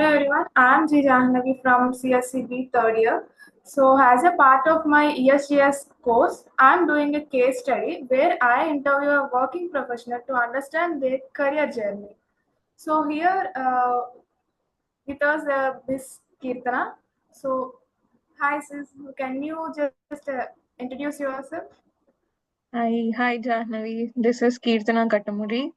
Hello everyone, I am G.Jahnavi from CSCB third year. So as a part of my ESJS course, I am doing a case study where I interview a working professional to understand their career journey. So here with us Ms.Keerthana. So hi sis, can you just introduce yourself? Hi, Jahnavi. This is Keerthana Katamuri.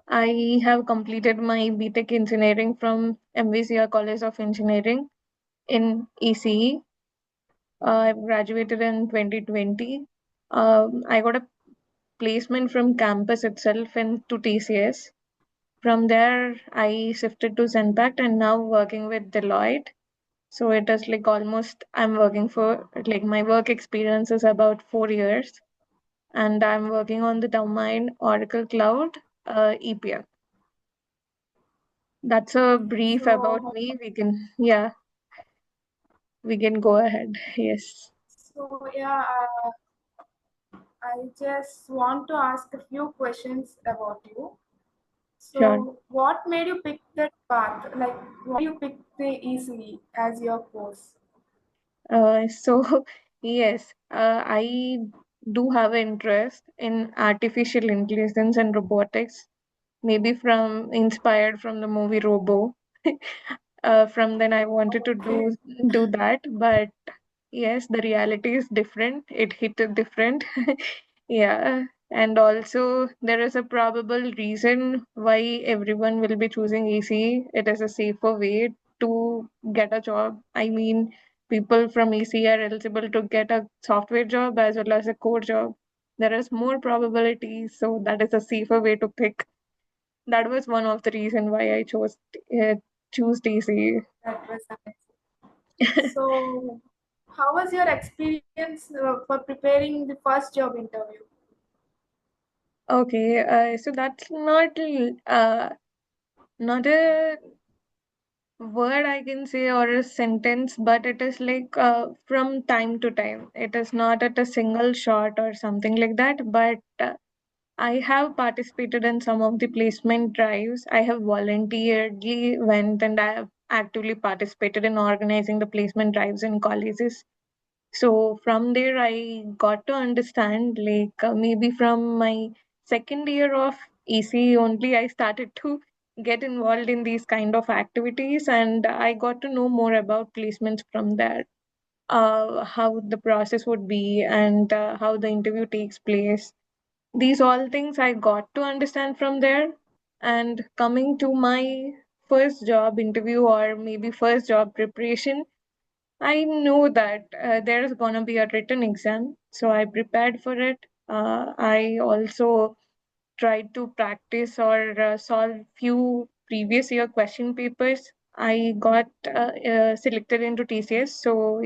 I have completed my BTech Engineering from MVCR College of Engineering in ECE. I graduated in 2020. I got a placement from campus itself to TCS. From there, I shifted to Zenpact and now working with Deloitte. So it is like almost I'm working for like my work experience is about 4 years, and I'm working on the domain Oracle Cloud EPM. That's a brief about So me. We can go ahead. Yes, so yeah, I just want to ask a few questions about you. sure. So, what made you pick that path? Like, why you pick the ECE as your course? So yes, I do have an interest in artificial intelligence and robotics, maybe from inspired from the movie Robo. From then I wanted to Okay, do that, but yes, the reality is different. It hit it different. Yeah, and also there is a probable reason why everyone will be choosing EC. It is a safer way to get a job. I mean, people from EC are eligible to get a software job as well as a core job. There is more probability, so that is a safer way to pick. That was one of the reason why I uh, choose DC. that was amazing. So, how was your experience for preparing the first job interview? Okay, so that's not a word I can say or a sentence, but it is like from time to time. It is not at a single shot or something like that, but I have participated in some of the placement drives. I have voluntarily went and I have actively participated in organizing the placement drives in colleges. So from there, I got to understand, like maybe from my second year of EC only, I started to get involved in these kind of activities, and I got to know more about placements from there, how the process would be, and how the interview takes place. These all things I got to understand from there. And coming to my first job interview or maybe first job preparation, I know that there's gonna be a written exam, so I prepared for it. I also tried to practice or solve few previous year question papers. I got selected into TCS, so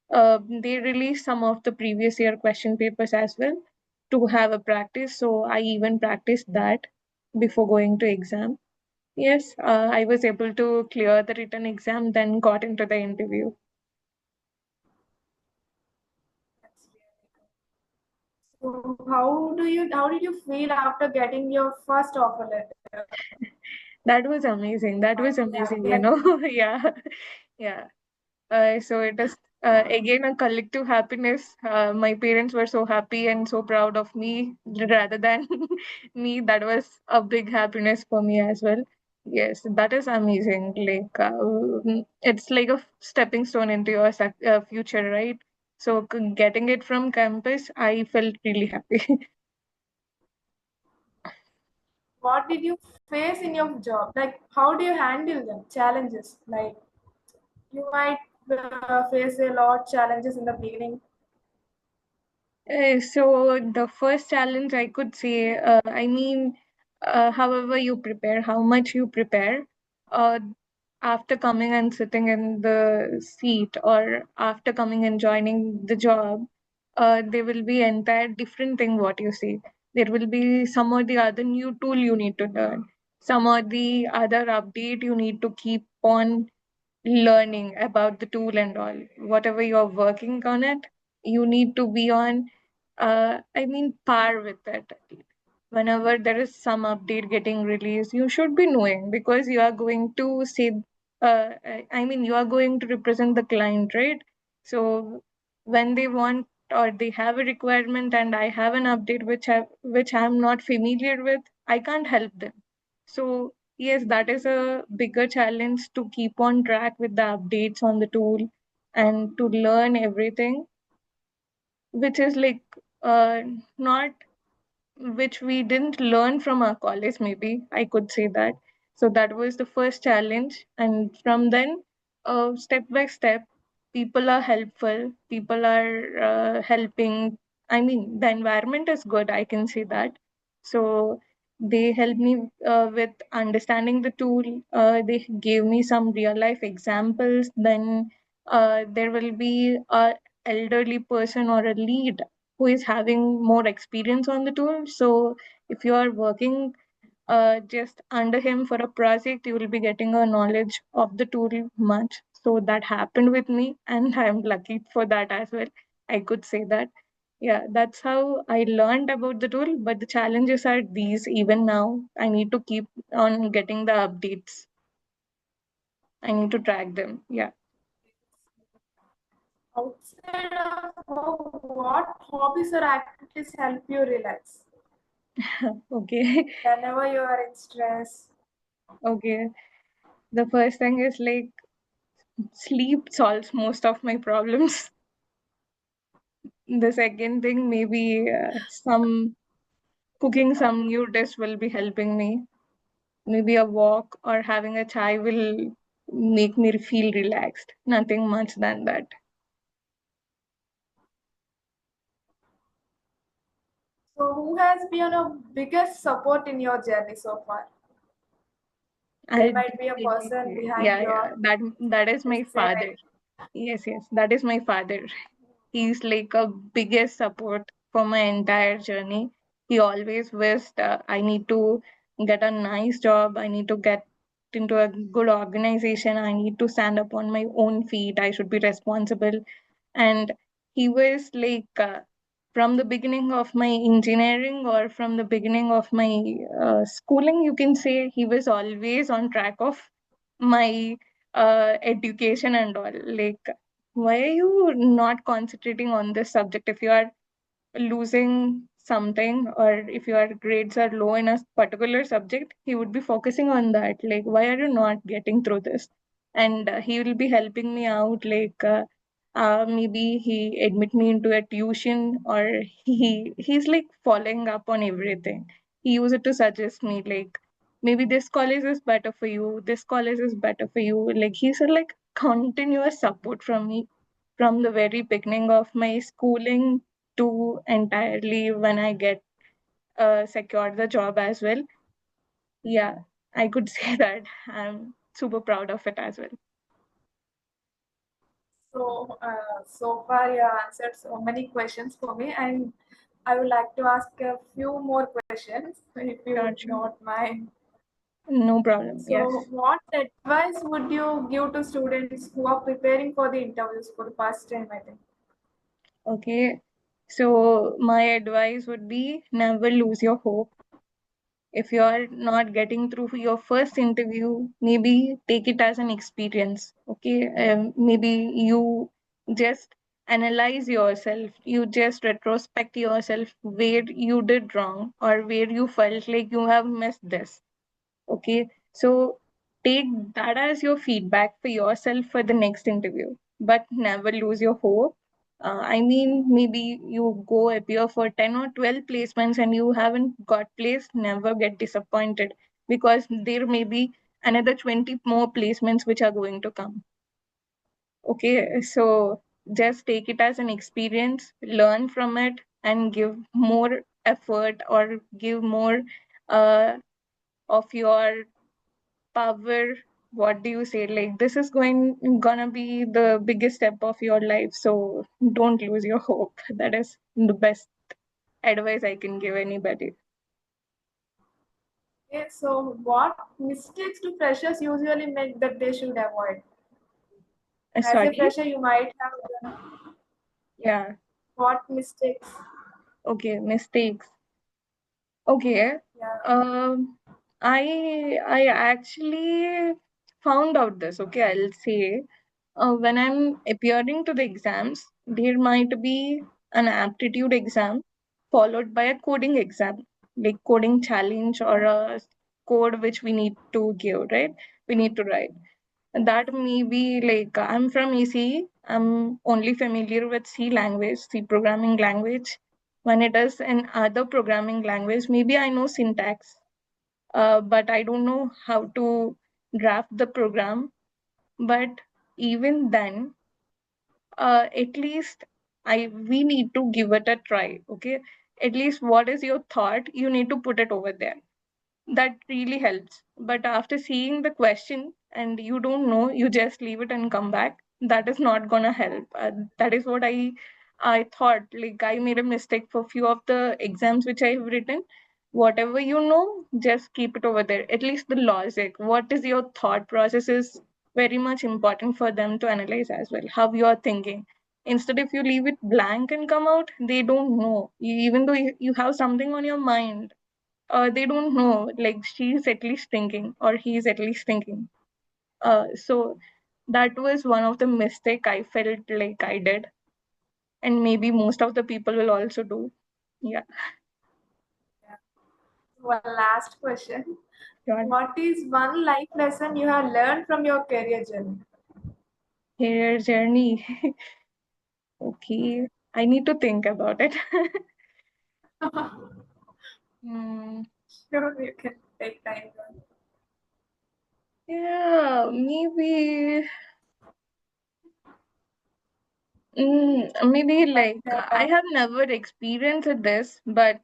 they released some of the previous year question papers as well to have a practice. So I even practiced that before going to exam. Yes, I was able to clear the written exam, then got into the interview. That's really good. So, how did you feel after getting your first offer letter? That was amazing. That Are was you happy? amazing, Like, Yeah, yeah. So it is again a collective happiness. My parents were so happy and so proud of me rather than me. That was a big happiness for me as well. Yes, that is amazing. Like it's like a stepping stone into your future, right? So getting it from campus, I felt really happy. what did you face in your job? Like, how do you handle them? Challenges like you might face a lot challenges in the beginning. So the first challenge I could say, however you prepare, how much you prepare, uh, after coming and sitting in the seat or after coming and joining the job, there will be entire different thing what you see. There will be some or the other new tool you need to learn, some or the other update you need to keep on learning about the tool and all. Whatever you're working on it, you need to be on, par with it. Whenever there is some update getting released, you should be knowing because you are going to say. I mean, you are going to represent the client, right? So when they want or they have a requirement and I have an update which I'm not familiar with, I can't help them. So yes, that is a bigger challenge to keep on track with the updates on the tool and to learn everything, which is like not which we didn't learn from our college, maybe I could say that. So that was the first challenge. And from then, step by step, people are helpful, people are helping. I mean, the environment is good, I can say that. So they helped me with understanding the tool. They gave me some real life examples. Then there will be a elderly person or a lead who is having more experience on the tool. So if you are working just under him for a project, you will be getting a knowledge of the tool much. So that happened with me, and I'm lucky for that as well. I could say that. Yeah, that's how I learned about the tool. But the challenges are these even now. I need to keep on getting the updates. I need to track them. Yeah. Outside of work, what hobbies or activities help you relax Okay. whenever you are in stress? Okay. The first thing is like sleep solves most of my problems. The second thing, maybe some cooking some new dish will be helping me. Maybe a walk or having a chai will make me feel relaxed. Nothing much than that. So, who has been a biggest support in your journey so far? There I might be a definitely person say, behind yeah, yeah. your That is my father. side. Yes, yes. That is my father. He's like a biggest support for my entire journey. He always wished I need to get a nice job. I need to get into a good organization. I need to stand up on my own feet. I should be responsible. And he was like, from the beginning of my engineering or from the beginning of my schooling, you can say he was always on track of my education and all. Like, why are you not concentrating on this subject if you are losing something, or if your grades are low in a particular subject? He would be focusing on that, like, why are you not getting through this? And he will be helping me out, like maybe he admit me into a tuition, or he's like following up on everything. He used to suggest me, like, maybe this college is better for you, this college is better for you. Like, he's a like continuous support from me from the very beginning of my schooling to entirely when I get secured the job as well. Yeah, I could say that I'm super proud of it as well. So, so far you have answered so many questions for me, and I would like to ask a few more questions, if you Sure, would sure. not mind. No problem. So, Yes. what advice would you give to students who are preparing for the interviews for the first time, I think? Okay. So my advice would be never lose your hope. If you are not getting through your first interview, maybe take it as an experience. Okay. Maybe you just analyze yourself, you just retrospect yourself where you did wrong or where you felt like you have missed this. Okay, so take that as your feedback for yourself for the next interview, but never lose your hope. I mean, maybe you go appear for 10 or 12 placements and you haven't got placed, never get disappointed, because there may be another 20 more placements which are going to come. Okay, so just take it as an experience, learn from it, and give more effort or give more uh, of your power. What do you say, like, this is gonna be the biggest step of your life, so don't lose your hope. That is the best advice I can give anybody. Okay, so what mistakes do freshers usually make that they should avoid? As a Sorry. fresher, you might have done, yeah. Yeah. What mistakes? Okay, mistakes. Okay. Yeah. um I actually found out this. Okay, I'll say when I'm appearing to the exams, there might be an aptitude exam followed by a coding exam, like coding challenge or a code which we need to give, right? We need to write. That may be like I'm from ECE. I'm only familiar with C language, C programming language. When it is an other programming language, maybe I know syntax, but I don't know how to draft the program. But even then, at least I we need to give it a try. Okay, at least what is your thought? You need to put it over there. That really helps. But after seeing the question and you don't know, you just leave it and come back. That is not gonna help. That is what I thought. Like I made a mistake for few of the exams which I have written. Whatever you know, just keep it over there. At least the logic. What is your thought process is very much important for them to analyze as well. How you are thinking. Instead, if you leave it blank and come out, they don't know. Even though you have something on your mind, they don't know, like she's at least thinking or he's at least thinking. So that was one of the mistake I felt like I did, and maybe most of the people will also do. Yeah, One last question. sure. What is one life lesson you have learned from your career journey? Career journey. Okay, I need to think about it. Hmm. Sure, you can take time. Yeah, maybe. Maybe Like, like I have never experienced this, but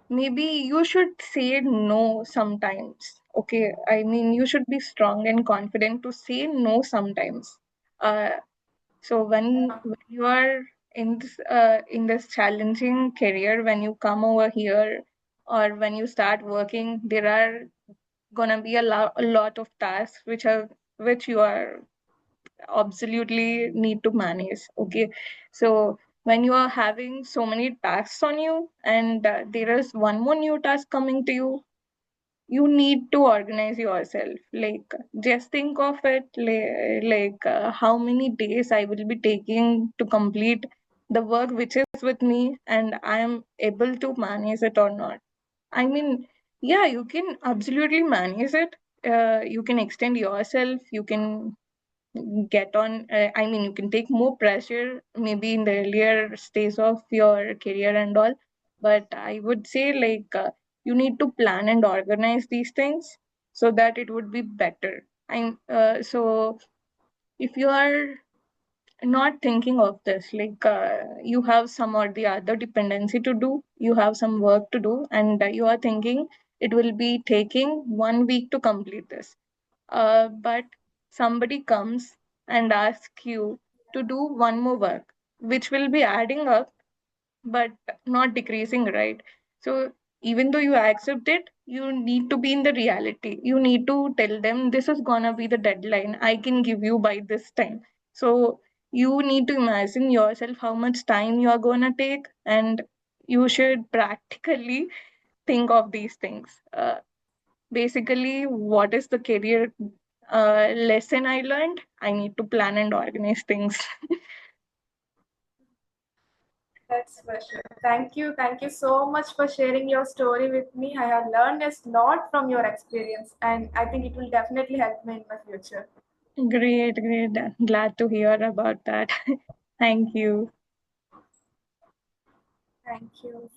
maybe you should say no sometimes. Okay, I mean, you should be strong and confident to say no sometimes. Uh, so when you are in this challenging career, when you come over here or when you start working, there are gonna be a lot of tasks which you are absolutely need to manage. Okay, so when you are having so many tasks on you and there is one more new task coming to you, you need to organize yourself. Like just think of it like how many days I will be taking to complete the work which is with me, and I am able to manage it or not. I mean, yeah, you can absolutely manage it. You can extend yourself, you can get on. I mean, you can take more pressure maybe in the earlier stage of your career and all, but I would say like you need to plan and organize these things so that it would be better. So if you are not thinking of this, like you have some or the other dependency to do, you have some work to do, and you are thinking it will be taking 1 week to complete this, but somebody comes and asks you to do one more work, which will be adding up but not decreasing, right? So even though you accept it, you need to be in the reality. You need to tell them this is gonna be the deadline. I can give you by this time. So you need to imagine yourself how much time you are gonna take, and you should practically think of these things. Basically, what is the career lesson I learned? I need to plan and organize things. That's for sure. Thank you. Thank you so much for sharing your story with me. I have learned a lot from your experience, and I think it will definitely help me in my future. Great, great. Glad to hear about that. Thank you. Thank you.